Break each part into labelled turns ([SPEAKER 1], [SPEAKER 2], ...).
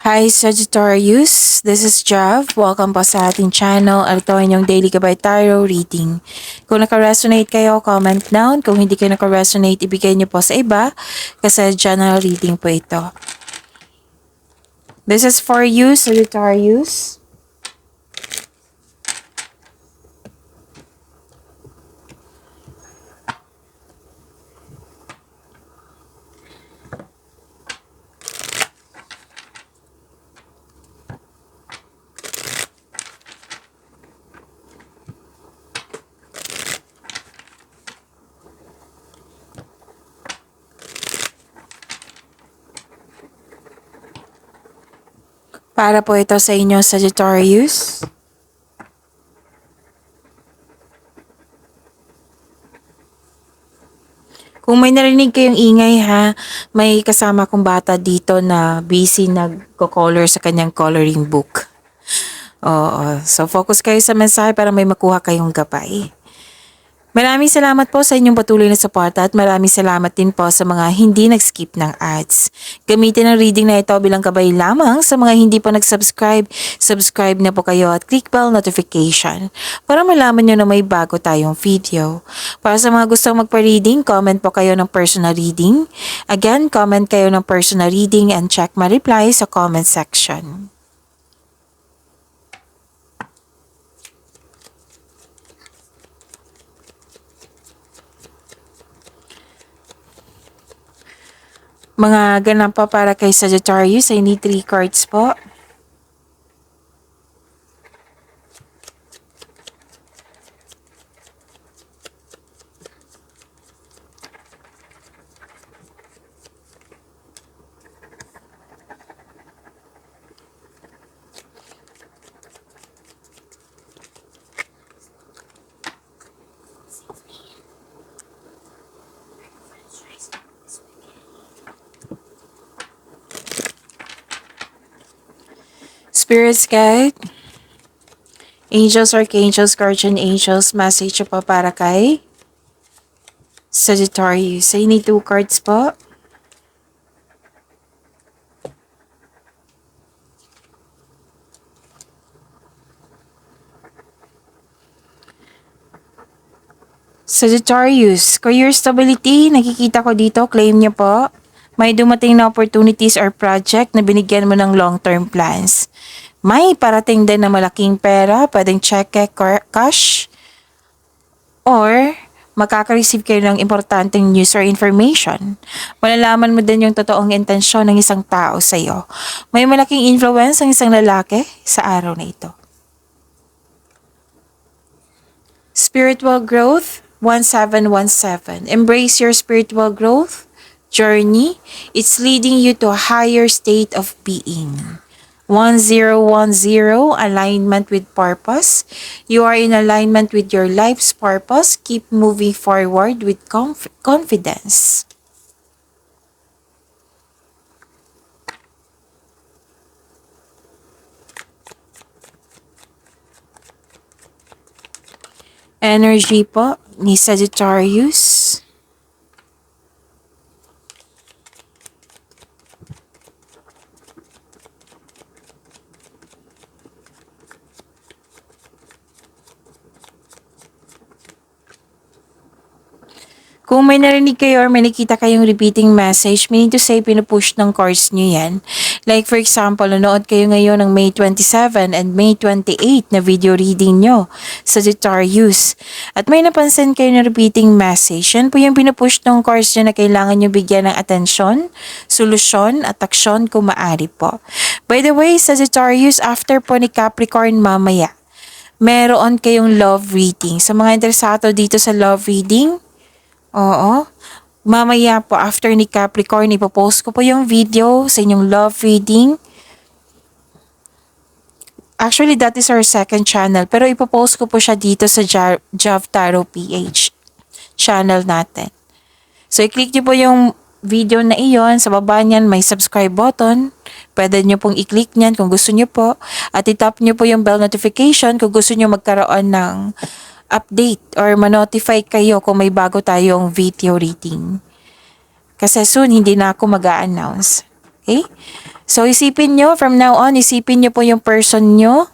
[SPEAKER 1] Hi Sagittarius, this is Jav. Welcome po sa ating channel at ito ang inyong Daily Gabay Tarot Reading. Kung naka-resonate kayo, comment down. Kung hindi kayo naka-resonate, ibigay niyo po sa iba kasi general reading po ito. This is for you, Sagittarius. Para po ito sa inyo, Sagittarius. Kung may narinig kayong ingay ha, may kasama kong bata dito na busy nagko-color sa kanyang coloring book. Oo, so focus kayo sa mensahe para may makuha kayong gabay. Maraming salamat po sa inyong patuloy na suporta at maraming salamat din po sa mga hindi nag-skip ng ads. Gamitin ang reading na ito bilang gabay lamang sa mga hindi pa nag-subscribe. Subscribe na po kayo at click bell notification para malaman nyo na may bago tayong video. Para sa mga gustong magpa-reading, comment po kayo ng personal reading. Again, comment kayo ng personal reading and check my reply sa comment section. Mga ganap pa para kay Sagittarius, I need 3 cards po. Spirits Guide, Angels, Archangels, Guardian Angels, message po para kay Sagittarius. I need 2 cards po. Sagittarius, career stability, nakikita ko dito, claim niyo po. May dumating na opportunities or project na binigyan mo ng long-term plans. May parating din na malaking pera, pwedeng cheque, cash, or makaka-receive kayo ng importanteng news or information. Malalaman mo din yung totoong intensyon ng isang tao sa iyo. May malaking influence ang isang lalaki sa araw na ito. Spiritual growth, 1717. Embrace your spiritual growth journey. It's leading you to a higher state of being. 1010, alignment with purpose. You are in alignment with your life's purpose. Keep moving forward with confidence. Energy po ni Sagittarius. Kung may narinig kayo or may nakita kayong repeating message, meaning to say, pinupush ng cards nyo yan. Like for example, nanood kayo ngayon ng May 27 and May 28 na video reading nyo, Sagittarius. At may napansin kayo na repeating message, yan po yung pinupush ng cards nyo na kailangan nyo bigyan ng atensyon, solusyon at aksyon kung maaari po. By the way, Sagittarius, after po ni Capricorn mamaya, meron kayong love reading. Sa mga interesado dito sa love reading, oo. Mamaya po, after ni Capricorn, ipopost ko po yung video sa inyong love reading. Actually, that is our second channel. Pero ipopost ko po siya dito sa Jav Tarot PH channel natin. So, i-click nyo po yung video na iyon. Sa baba niyan, may subscribe button. Pwede nyo pong i-click niyan kung gusto nyo po. At i-tap nyo po yung bell notification kung gusto nyo magkaroon ng update or ma-notify kayo kung may bago tayong video reading. Kasi soon, hindi na ako mag-a-announce. Okay? So, isipin nyo, from now on, isipin nyo po yung person nyo.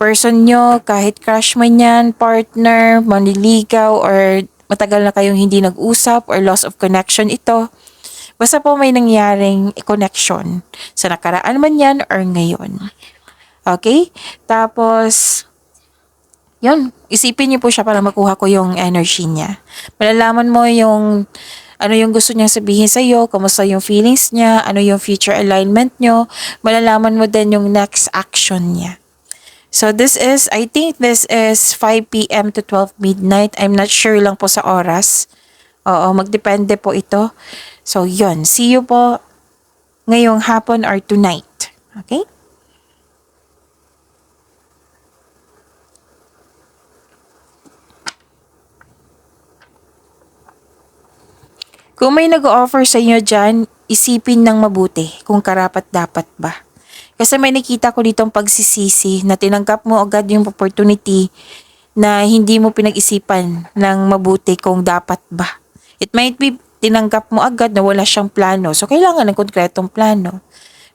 [SPEAKER 1] Person nyo, kahit crush man yan, partner, manliligaw, or matagal na kayong hindi nag-usap, or loss of connection ito. Basta po may nangyaring connection sa nakaraan man yan or ngayon. Okay? Tapos, yun, isipin niyo po siya para makuha ko yung energy niya. Malalaman mo yung ano yung gusto niyang sabihin sa iyo, kamusta yung feelings niya, ano yung future alignment niyo, malalaman mo din yung next action niya. So I think this is 5 p.m. to 12 midnight. I'm not sure lang po sa oras. Oo, magdepende po ito. So yun, see you po ngayong hapon or tonight. Okay? Kung may nag-offer sa inyo dyan, isipin ng mabuti kung karapat-dapat ba. Kasi may nakita ko ditong pagsisisi na tinanggap mo agad yung opportunity na hindi mo pinag-isipan ng mabuti kung dapat ba. It might be tinanggap mo agad na wala siyang plano. So, kailangan ng konkretong plano.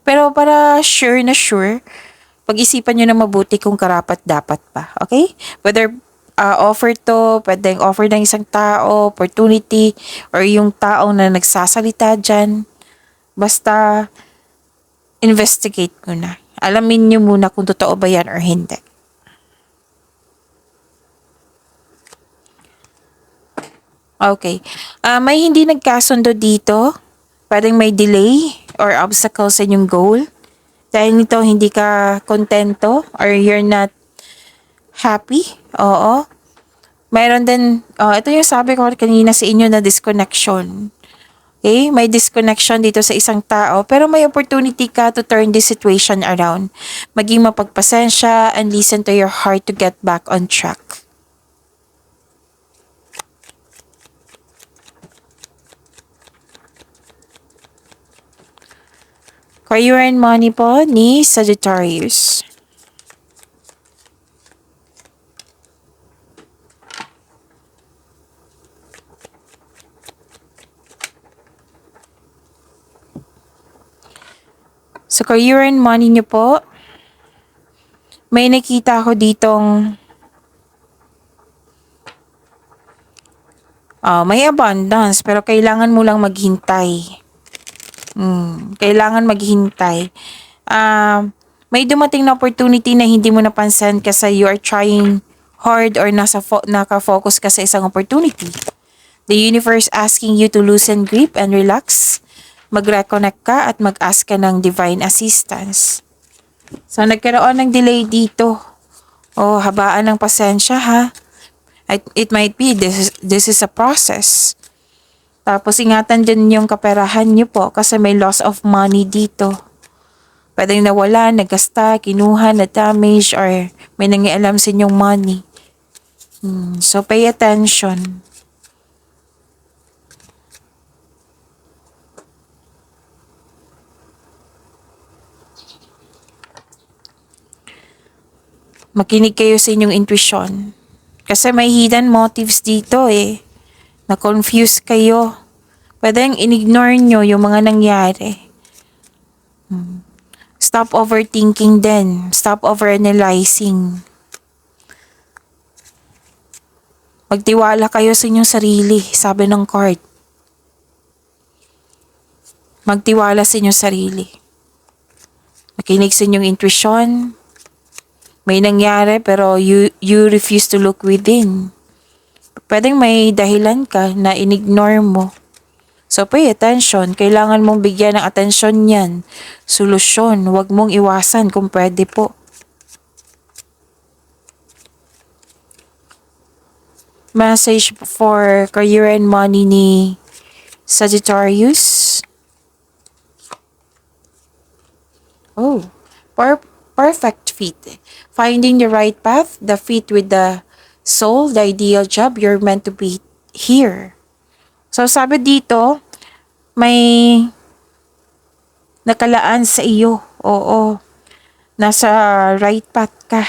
[SPEAKER 1] Pero para sure na sure, pag-isipan nyo na mabuti kung karapat-dapat ba. Okay? Whether offer to, pwedeng offer ng isang tao, opportunity, or yung taong na nagsasalita dyan. Basta, investigate muna. Alamin nyo muna kung totoo ba yan or hindi. Okay. May hindi nagkasundo dito. Pwedeng may delay or obstacle sa inyong goal. Dahil nito hindi ka kontento or you're not happy. Oo. Mayroon din, ito yung sabi ko kanina sa inyo na disconnection. Okay? May disconnection dito sa isang tao pero may opportunity ka to turn this situation around. Maging mapagpasensya and listen to your heart to get back on track. Career and money po ni Sagittarius. Sa career and money niyo po, may nakita ko ditong may abundance pero kailangan mo lang maghintay. Kailangan maghintay. May dumating na opportunity na hindi mo napansin kasi you are trying hard or naka-focus ka sa isang opportunity. The universe asking you to loosen grip and relax. Mag-reconnect ka at mag-ask ka ng divine assistance. So, nagkaroon ng delay dito. Habaan ng pasensya ha. It might be this is a process. Tapos ingatan din yung kaperahan niyo po kasi may loss of money dito. Pwedeng nawala, nagasta, kinuha, na-damage, or may nangialam sa inyong money. So pay attention. Makinig kayo sa inyong intuition. Kasi may hidden motives dito na-confuse kayo. Pwedeng in-ignore nyo yung mga nangyari. Stop overthinking din. Stop overanalyzing. Magtiwala kayo sa inyong sarili, sabi ng card. Magtiwala sa inyong sarili. Makinig sa inyong intuition. May nangyari pero you refuse to look within. Pwedeng may dahilan ka na in-ignore mo. So pay attention. Kailangan mong bigyan ng atensyon yan. Solusyon. Huwag mong iwasan kung pwede po. Message for career and money ni Sagittarius. Perfect fit. Finding the right path, the fit with the soul, the ideal job, you're meant to be here. So sabi dito, may nakalaan sa iyo. Oo. Nasa right path ka.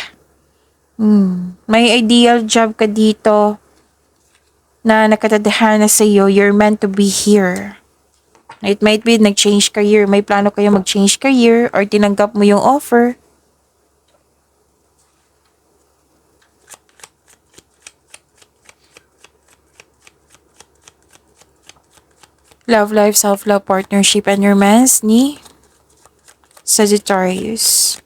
[SPEAKER 1] May ideal job ka dito na nakatadhana sa iyo. You're meant to be here. It might be nag-change career. May plano kayo mag-change career or tinanggap mo yung offer. Love life, self-love, partnership, and romance ni Sagittarius.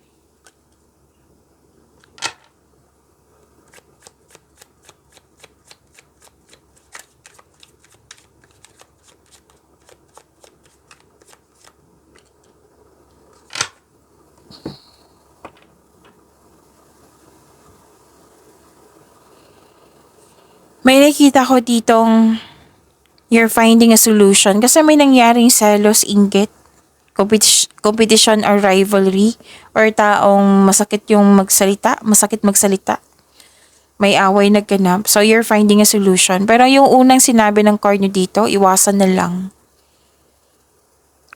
[SPEAKER 1] May nakita ko ditong you're finding a solution kasi may nangyaring selos, inggit, competition or rivalry, or taong masakit magsalita. May away nagganap. So, you're finding a solution. Pero yung unang sinabi ng card nyo dito, iwasan na lang.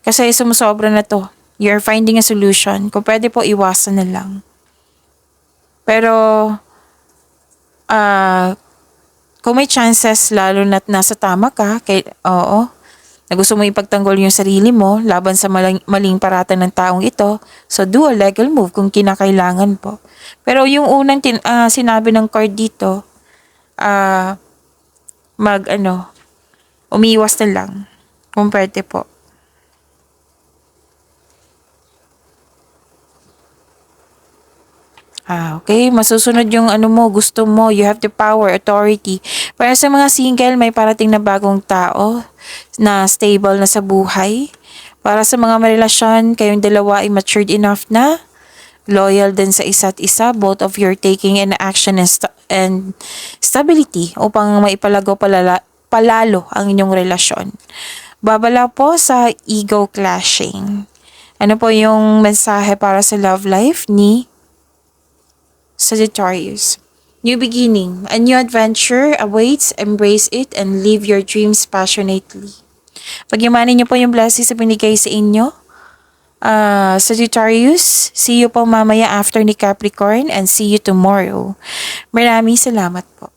[SPEAKER 1] Kasi sumusobra na to. You're finding a solution. Kung pwede po, iwasan na lang. Pero, kung may chances, lalo na't nasa tama ka, na gusto mo ipagtanggol yung sarili mo laban sa maling paratan ng taong ito, so do a legal move kung kinakailangan po. Pero yung unang sinabi ng card dito, umiwas na lang kung pwede po. Okay. Masusunod yung gusto mo. You have the power, authority. Para sa mga single, may parating na bagong tao na stable na sa buhay. Para sa mga marelasyon, kayong dalawa ay matured enough na. Loyal din sa isa't isa. Both of you are taking an action and stability upang maipalago palalo ang inyong relasyon. Babala po sa ego clashing. Ano po yung mensahe para sa love life ni Sagittarius? New beginning. A new adventure awaits. Embrace it and live your dreams passionately. Pagyamanin niyo po yung blessings na binigay sa inyo. Sagittarius, see you po mamaya after ni Capricorn and see you tomorrow. Maraming salamat po.